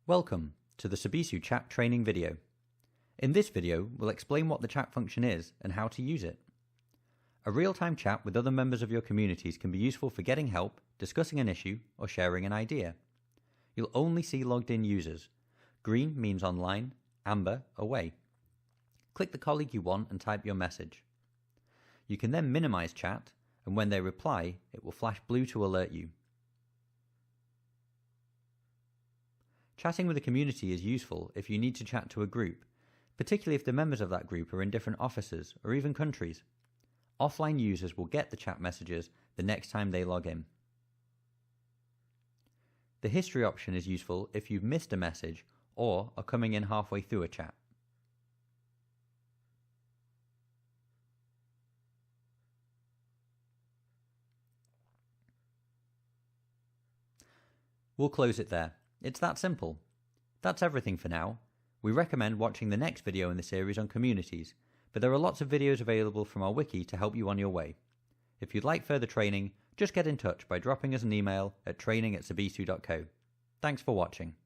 Welcome to the Sabisu Chat training video. In this video, we'll explain what the chat function is and how to use it. A real-time chat with other members of your communities can be useful for getting help, discussing an issue, or sharing an idea. You'll only see logged-in users. Green means online, amber, away. Click the colleague you want and type your message. You can then minimize chat, and when they reply, it will flash blue to alert you. Chatting with a community is useful if you need to chat to a group, particularly if the members of that group are in different offices or even countries. Offline users will get the chat messages the next time they log in. The history option is useful if you've missed a message or are coming in halfway through a chat. We'll close it there. It's that simple. That's everything for now. We recommend watching the next video in the series on communities, but there are lots of videos available from our wiki to help you on your way. If you'd like further training, just get in touch by dropping us an email at training@sabisu.co. Thanks for watching.